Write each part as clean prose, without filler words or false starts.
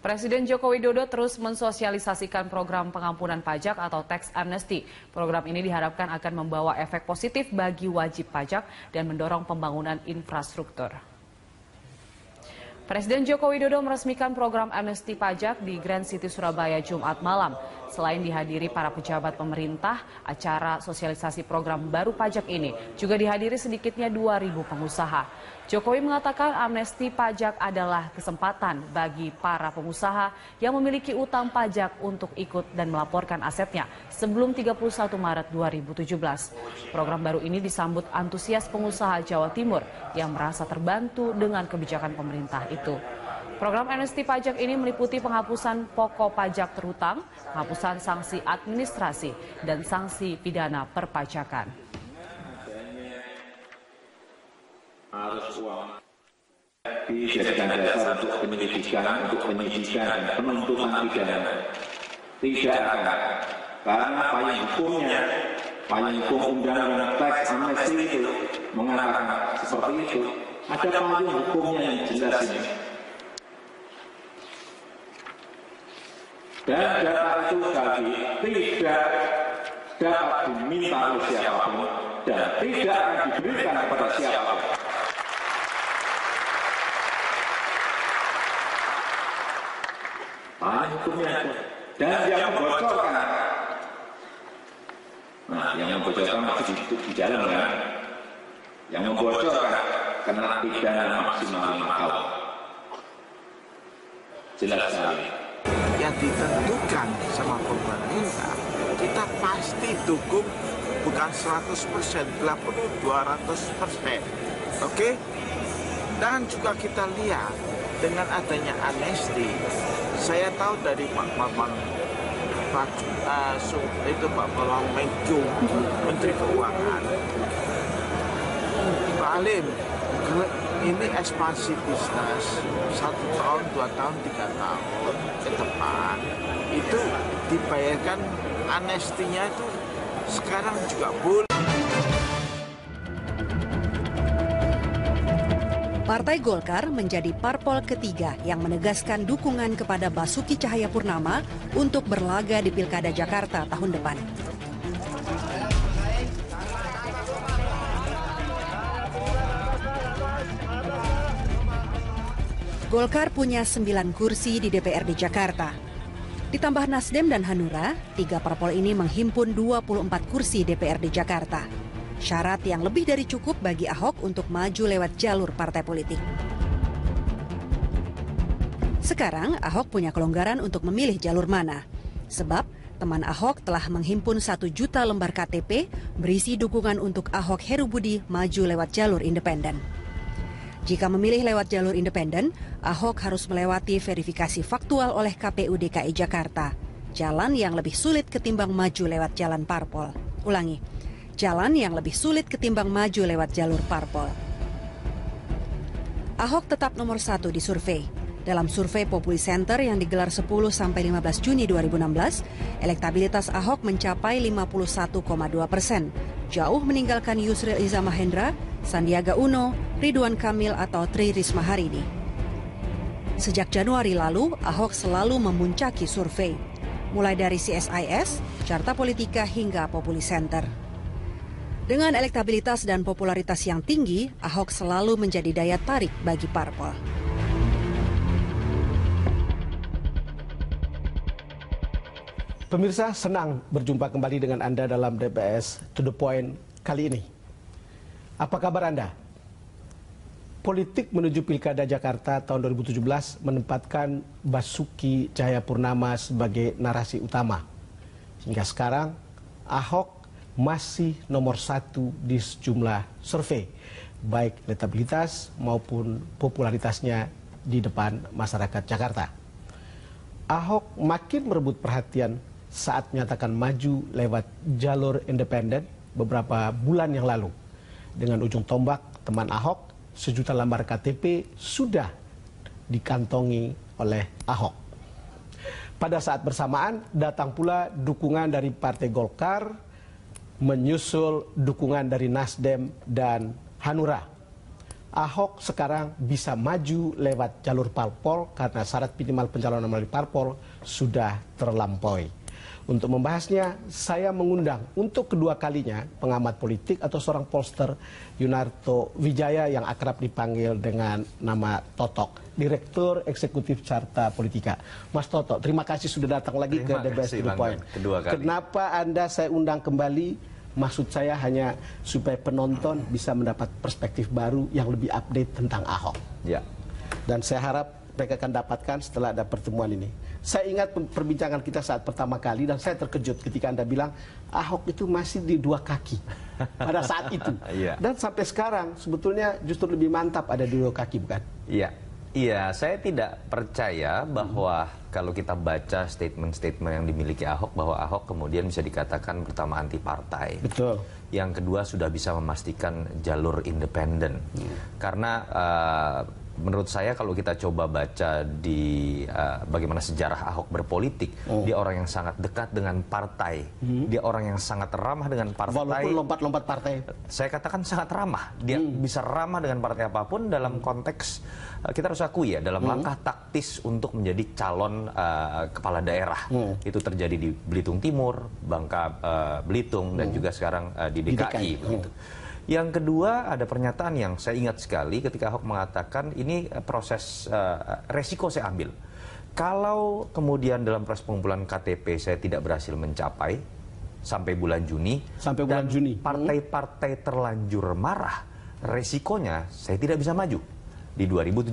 Presiden Joko Widodo terus mensosialisasikan program pengampunan pajak atau tax amnesty. Program ini diharapkan akan membawa efek positif bagi wajib pajak dan mendorong pembangunan infrastruktur. Presiden Joko Widodo meresmikan program amnesti pajak di Grand City Surabaya Jumat malam. Selain dihadiri para pejabat pemerintah, acara sosialisasi program baru pajak ini juga dihadiri sedikitnya 2.000 pengusaha. Jokowi mengatakan amnesti pajak adalah kesempatan bagi para pengusaha yang memiliki utang pajak untuk ikut dan melaporkan asetnya sebelum 31 Maret 2017. Program baru ini disambut antusias pengusaha Jawa Timur yang merasa terbantu dengan kebijakan pemerintah itu. Program amnesti pajak ini meliputi penghapusan pokok pajak terhutang, penghapusan sanksi administrasi, dan sanksi pidana perpajakan. Dijadikan dasar untuk penyelidikan, dan penuntutan pidana. Tidak akan, karena payung hukum undang-undang tax amnesty itu mengatakan seperti itu. Ada payung hukumnya yang jelas ini. Dan data itu tadi tidak dapat diminta oleh siapapun dan tidak akan diberikan kepada siapapun. Hukumnya ada. Dan yang membocorkan, yang membocorkan masih di dalam kan? Yang membocorkan kena pidana maksimal 5 tahun. Jelas sekali. Yang ditentukan sama pemerintah, kita pasti dukung bukan 100%, bila perlu 200%. Oke? Dan juga kita lihat dengan adanya amnesti, saya tahu dari Pak Bambang Menko, Menteri Keuangan, Pak Halim, ini ekspansi bisnis 1 tahun, 2 tahun, 3 tahun ke depan itu dibayarkan amnestinya itu sekarang juga boleh. Partai Golkar menjadi parpol ketiga yang menegaskan dukungan kepada Basuki Cahayapurnama untuk berlaga di Pilkada Jakarta tahun depan. Golkar punya 9 kursi di DPRD Jakarta. Ditambah Nasdem dan Hanura, 3 parpol ini menghimpun 24 kursi DPRD Jakarta. Syarat yang lebih dari cukup bagi Ahok untuk maju lewat jalur partai politik. Sekarang Ahok punya kelonggaran untuk memilih jalur mana. Sebab teman Ahok telah menghimpun 1 juta lembar KTP berisi dukungan untuk Ahok Herubudi maju lewat jalur independen. Jika memilih lewat jalur independen, Ahok harus melewati verifikasi faktual oleh KPU DKI Jakarta. Jalan yang lebih sulit ketimbang maju lewat jalan parpol. Ulangi, jalan yang lebih sulit ketimbang maju lewat jalur parpol. Ahok tetap nomor 1 di survei. Dalam survei Populi Center yang digelar 10-15 Juni 2016, elektabilitas Ahok mencapai 51,2%, jauh meninggalkan Yusril Iza Mahendra, Sandiaga Uno, Ridwan Kamil atau Tri Risma hari ini. Sejak Januari lalu, Ahok selalu memuncaki survei, mulai dari CSIS, Carta Politika hingga Populi Center. Dengan elektabilitas dan popularitas yang tinggi, Ahok selalu menjadi daya tarik bagi parpol. Pemirsa, senang berjumpa kembali dengan Anda dalam DPS To The Point kali ini. Apa kabar Anda? Politik menuju Pilkada Jakarta tahun 2017 menempatkan Basuki Cahayapurnama sebagai narasi utama. Hingga sekarang, Ahok masih nomor 1 di sejumlah survei, baik elektabilitas maupun popularitasnya di depan masyarakat Jakarta. Ahok makin merebut perhatian saat menyatakan maju lewat jalur independen beberapa bulan yang lalu. Dengan ujung tombak teman Ahok, 1 juta lembar KTP sudah dikantongi oleh Ahok. Pada saat bersamaan datang pula dukungan dari Partai Golkar, menyusul dukungan dari Nasdem dan Hanura. Ahok sekarang bisa maju lewat jalur parpol karena syarat minimal pencalonan melalui parpol sudah terlampaui. Untuk membahasnya, saya mengundang untuk kedua kalinya pengamat politik atau seorang pollster Yunarto Wijaya yang akrab dipanggil dengan nama Totok, Direktur Eksekutif Carta Politika. Mas Toto, terima kasih sudah datang lagi ke DBS To The Point. Kedua kali. Kenapa Anda saya undang kembali? Maksud saya hanya supaya penonton bisa mendapat perspektif baru yang lebih update tentang Ahok. Ya. Dan saya harap mereka akan dapatkan setelah ada pertemuan ini. Saya ingat perbincangan kita saat pertama kali dan saya terkejut ketika Anda bilang Ahok itu masih di dua kaki pada saat itu. Dan sampai sekarang sebetulnya justru lebih mantap ada di dua kaki, bukan? Iya. Iya, saya tidak percaya bahwa kalau kita baca statement-statement yang dimiliki Ahok, bahwa Ahok kemudian bisa dikatakan pertama anti partai. Betul. Yang kedua sudah bisa memastikan jalur independen. Karena menurut saya kalau kita coba baca di bagaimana sejarah Ahok berpolitik, dia orang yang sangat dekat dengan partai, dia orang yang sangat ramah dengan partai. Walaupun lompat-lompat partai. Saya katakan sangat ramah, dia bisa ramah dengan partai apapun dalam konteks kita harus akui ya, dalam langkah taktis untuk menjadi calon kepala daerah. Itu terjadi di Belitung Timur, Bangka Belitung, dan juga sekarang di DKI. Begitu. Yang kedua, ada pernyataan yang saya ingat sekali ketika Ahok mengatakan ini proses resiko saya ambil. Kalau kemudian dalam proses pengumpulan KTP saya tidak berhasil mencapai sampai bulan Juni, dan partai-partai terlanjur marah, resikonya saya tidak bisa maju di 2017.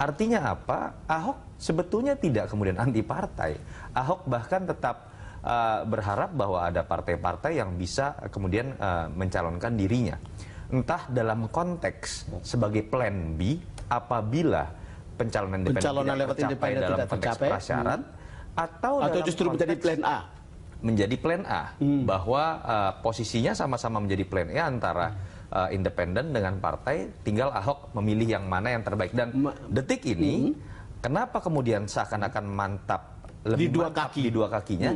Artinya apa? Ahok sebetulnya tidak kemudian anti partai. Ahok bahkan tetap berharap bahwa ada partai-partai yang bisa kemudian mencalonkan dirinya. Entah dalam konteks sebagai plan B apabila pencalonan independen tidak tercapai dalam konteks prasyarat, atau justru menjadi plan A. Menjadi plan A, bahwa posisinya sama-sama menjadi plan A antara independen dengan partai, tinggal Ahok memilih yang mana yang terbaik. Dan detik ini, kenapa kemudian seakan-akan mantap, lebih mantap di dua kakinya?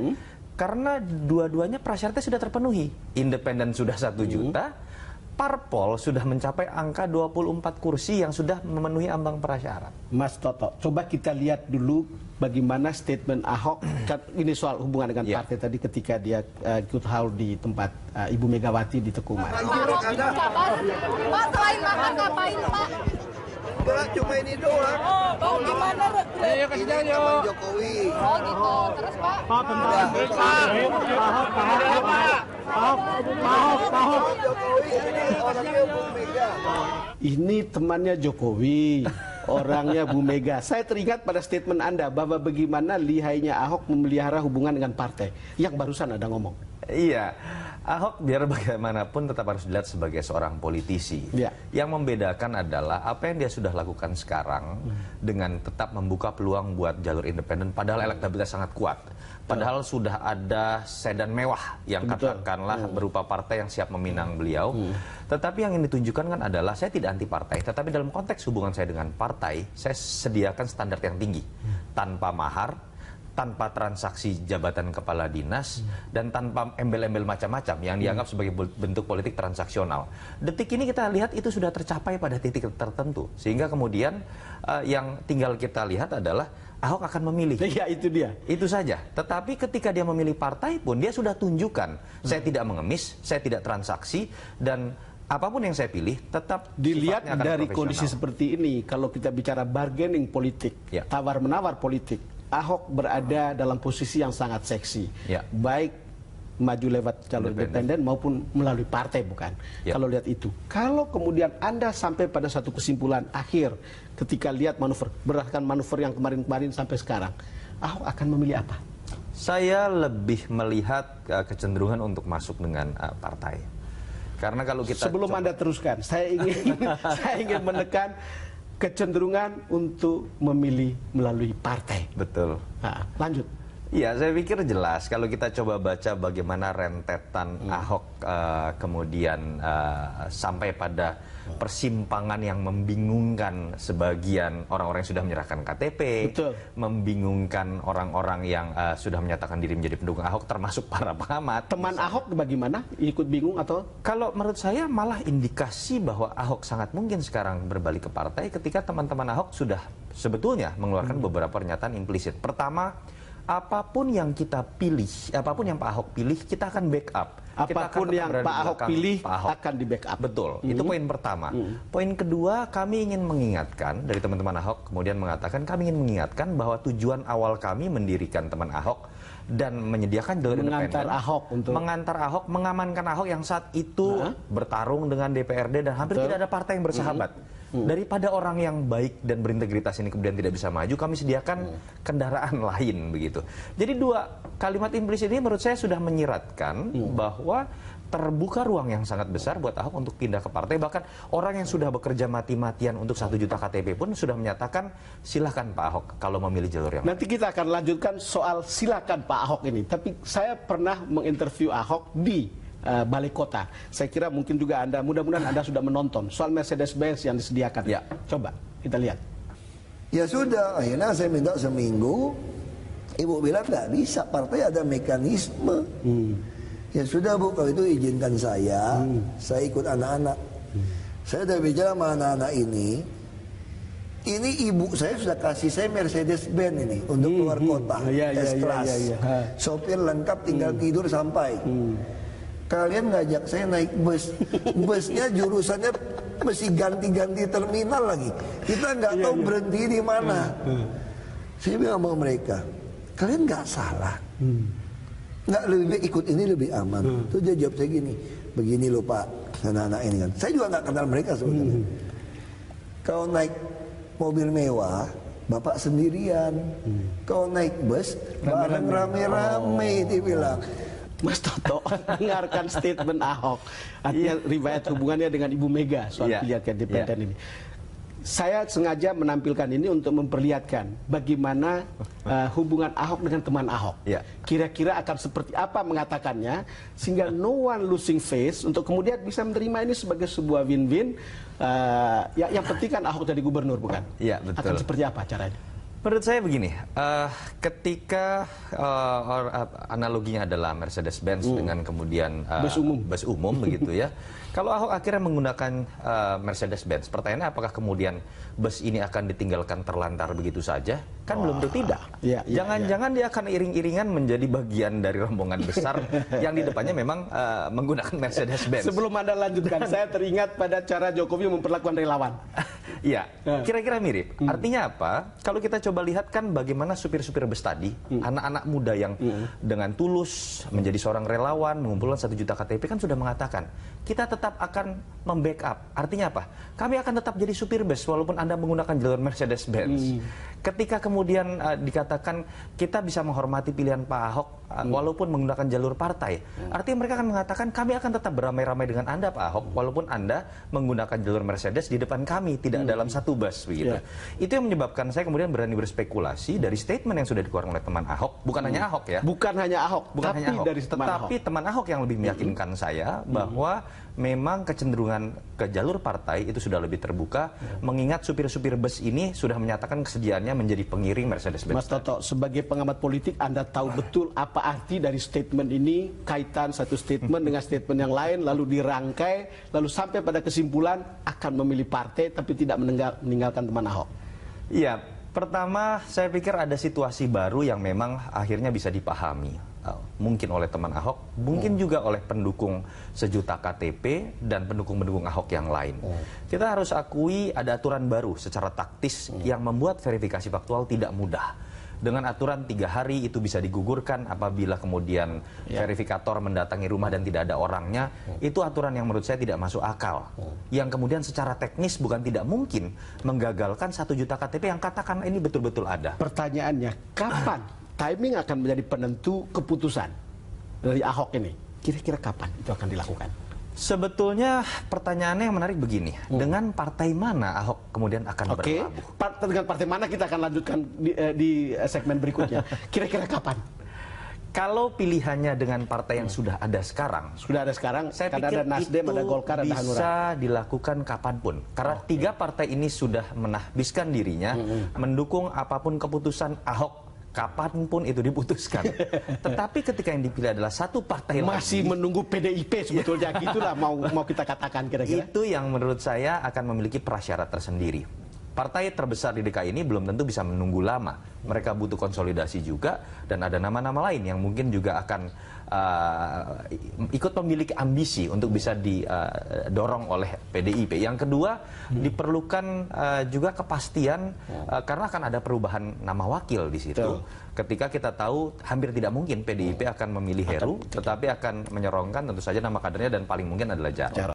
Karena dua-duanya prasyaratnya sudah terpenuhi. Independen sudah 1 juta, parpol sudah mencapai angka 24 kursi yang sudah memenuhi ambang prasyarat. Mas Toto, coba kita lihat dulu bagaimana statement Ahok, ini soal hubungan dengan partai tadi ketika dia ikut haul di tempat Ibu Megawati di Teguman. Pak, selain makan ngapain, Pak? Enggak, cuma ini doang. Oh, gimana? Ini kawan Jokowi. Oh, gitu. Terus, Pak? Pak, bentar. Ahok. Jokowi ini orangnya Bu Mega. Ini temannya Jokowi, orangnya Bu Mega. Saya teringat pada statement Anda bahwa bagaimana lihainya Ahok memelihara hubungan dengan partai. Yang barusan Anda ngomong. Iya, Ahok biar bagaimanapun tetap harus dilihat sebagai seorang politisi. Yang membedakan adalah apa yang dia sudah lakukan sekarang dengan tetap membuka peluang buat jalur independen, padahal elektabilitas sangat kuat. Padahal sudah ada sedan mewah yang katakanlah berupa partai yang siap meminang beliau. Tetapi yang ini ditunjukkan kan adalah saya tidak anti partai, tetapi dalam konteks hubungan saya dengan partai, saya sediakan standar yang tinggi. Tanpa mahar, tanpa transaksi jabatan kepala dinas, dan tanpa embel-embel macam-macam yang dianggap sebagai bentuk politik transaksional. Detik ini kita lihat itu sudah tercapai pada titik tertentu. Sehingga kemudian yang tinggal kita lihat adalah Ahok akan memilih. Ya, itu dia. Itu saja. Tetapi ketika dia memilih partai pun, dia sudah tunjukkan, saya tidak mengemis, saya tidak transaksi, dan apapun yang saya pilih tetap dilihat dari kondisi seperti ini. Kalau kita bicara bargaining politik, tawar-menawar politik, Ahok berada dalam posisi yang sangat seksi, baik maju lewat jalur independen maupun melalui partai, bukan? Kalau lihat itu, kalau kemudian Anda sampai pada satu kesimpulan akhir ketika lihat manuver, berdasarkan manuver yang kemarin-kemarin sampai sekarang, Ahok akan memilih apa? Saya lebih melihat kecenderungan untuk masuk dengan partai. Karena kalau kita sebelum Anda teruskan, saya ingin menekan kecenderungan untuk memilih melalui partai. Betul. Nah, lanjut. Ya, saya pikir jelas. Kalau kita coba baca bagaimana rentetan Ahok kemudian sampai pada persimpangan yang membingungkan sebagian orang-orang yang sudah menyerahkan KTP, Betul. membingungkan orang-orang yang sudah menyatakan diri menjadi pendukung Ahok, termasuk para pengamat. Teman Ahok bagaimana? Ikut bingung atau? Kalau menurut saya malah indikasi bahwa Ahok sangat mungkin sekarang berbalik ke partai ketika teman-teman Ahok sudah sebetulnya mengeluarkan beberapa pernyataan implisit. Pertama, apapun yang kita pilih, apapun yang Pak Ahok pilih, kita akan backup. Apapun yang Pak Ahok pilih akan di backup. Betul, itu poin pertama. Poin kedua, kami ingin mengingatkan, dari teman-teman Ahok kemudian mengatakan, kami ingin mengingatkan bahwa tujuan awal kami mendirikan teman Ahok dan menyediakan jalur independen, mengantar Ahok, mengamankan Ahok yang saat itu bertarung dengan DPRD dan hampir tidak ada partai yang bersahabat. Daripada orang yang baik dan berintegritas ini kemudian tidak bisa maju, kami sediakan kendaraan lain begitu. Jadi dua kalimat implisit ini menurut saya sudah menyiratkan bahwa terbuka ruang yang sangat besar buat Ahok untuk pindah ke partai. Bahkan orang yang sudah bekerja mati-matian untuk 1 juta KTP pun sudah menyatakan silakan Pak Ahok kalau memilih jalur yang Nanti kita akan lanjutkan soal silakan Pak Ahok ini. Tapi saya pernah menginterview Ahok di Balai Kota. Saya kira mungkin juga Anda, mudah-mudahan Anda sudah menonton soal Mercedes-Benz yang disediakan. Ya. Coba kita lihat. Ya sudah, akhirnya saya minta seminggu. Ibu bilang nggak bisa, partai ada mekanisme. Ya sudah Bu, kalau itu izinkan saya ikut anak-anak. Saya udah bicara sama anak-anak ini ibu saya sudah kasih saya Mercedes-Benz ini untuk keluar kota, S-Class. Sopir lengkap, tinggal tidur sampai. Kalian ngajak saya naik bus, busnya jurusannya mesti ganti-ganti terminal lagi. Kita nggak tahu berhenti di mana. Saya bilang sama mereka, kalian nggak salah. Nggak lebih baik ikut ini lebih aman. Terus dia jawab saya gini, begini loh Pak, anak-anak ini kan. Saya juga nggak kenal mereka sebenarnya. Kalau naik mobil mewah, Bapak sendirian. Kalau naik bus, bareng rame-rame, dia bilang. Mas Toto dengarkan statement Ahok, artinya riwayat hubungannya dengan Ibu Mega soal pilihan independen ini. Saya sengaja menampilkan ini untuk memperlihatkan bagaimana hubungan Ahok dengan teman Ahok. Kira-kira akan seperti apa mengatakannya, sehingga no one losing face untuk kemudian bisa menerima ini sebagai sebuah win-win. Yang penting kan Ahok jadi gubernur, bukan? Iya, betul. Akan seperti apa caranya? Menurut saya begini, ketika analoginya adalah Mercedes-Benz dengan kemudian bus umum begitu ya. Kalau Ahok akhirnya menggunakan Mercedes-Benz, pertanyaannya apakah kemudian bus ini akan ditinggalkan terlantar begitu saja? Kan belum tentu tidak. Jangan-jangan dia akan iring-iringan menjadi bagian dari rombongan besar yang di depannya memang menggunakan Mercedes-Benz. Sebelum Anda lanjutkan, saya teringat pada cara Jokowi memperlakukan relawan. Iya, kira-kira mirip. Artinya apa? Kalau kita coba lihat kan bagaimana supir-supir bus tadi, anak-anak muda yang dengan tulus menjadi seorang relawan, mengumpulkan 1 juta KTP kan sudah mengatakan, kita tetap akan membackup. Artinya apa? Kami akan tetap jadi supir bus walaupun Anda menggunakan jalur Mercedes-Benz. Ketika kemudian dikatakan kita bisa menghormati pilihan Pak Ahok walaupun menggunakan jalur partai, artinya mereka akan mengatakan kami akan tetap beramai-ramai dengan Anda Pak Ahok walaupun Anda menggunakan jalur Mercedes di depan kami, tidak dalam satu bus begitu. Itu yang menyebabkan saya kemudian berani berspekulasi dari statement yang sudah dikeluarkan oleh teman Ahok, bukan hanya Ahok ya. Bukan hanya Ahok, bukan hanya Ahok, dari tetapi teman Ahok yang lebih meyakinkan saya bahwa memang kecenderungan ke jalur partai itu sudah lebih terbuka, mengingat supir-supir bus ini sudah menyatakan kesediaannya menjadi pengiring Mercedes-Benz. Mas Toto, sebagai pengamat politik, Anda tahu betul apa arti dari statement ini, kaitan satu statement dengan statement yang lain, lalu dirangkai, lalu sampai pada kesimpulan akan memilih partai, tapi tidak meninggalkan teman Ahok. Iya, pertama saya pikir ada situasi baru yang memang akhirnya bisa dipahami. Mungkin oleh teman Ahok, mungkin juga oleh pendukung 1 juta KTP dan pendukung-pendukung Ahok yang lain. Kita harus akui ada aturan baru secara taktis yang membuat verifikasi faktual tidak mudah. Dengan aturan 3 hari itu bisa digugurkan apabila kemudian verifikator mendatangi rumah dan tidak ada orangnya. Itu aturan yang menurut saya tidak masuk akal. Yang kemudian secara teknis bukan tidak mungkin menggagalkan 1 juta KTP yang katakan ini betul-betul ada. Pertanyaannya, kapan timing akan menjadi penentu keputusan dari Ahok ini? Kira-kira kapan itu akan dilakukan? Sebetulnya pertanyaannya yang menarik begini, dengan partai mana Ahok kemudian akan berlabuh? Dengan partai mana kita akan lanjutkan di segmen berikutnya. Kira-kira kapan? Kalau pilihannya dengan partai yang sudah ada sekarang, saya pikir ada Nasdem, itu ada Golkar, ada Hanura. bisa dilakukan kapanpun. Karena tiga partai ini sudah menahbiskan dirinya mendukung apapun keputusan Ahok kapanpun itu diputuskan. Tetapi ketika yang dipilih adalah satu partai masih lagi, menunggu PDIP sebetulnya, gitulah mau kita katakan kira-kira. itu yang menurut saya akan memiliki prasyarat tersendiri. Partai terbesar di DKI ini belum tentu bisa menunggu lama. Mereka butuh konsolidasi juga, dan ada nama-nama lain yang mungkin juga akan ikut memiliki ambisi untuk bisa didorong oleh PDIP. Yang kedua, diperlukan juga kepastian karena akan ada perubahan nama wakil di situ. Ketika kita tahu hampir tidak mungkin PDIP akan memilih Heru, tetapi akan menyorongkan tentu saja nama kadernya, dan paling mungkin adalah Jarod.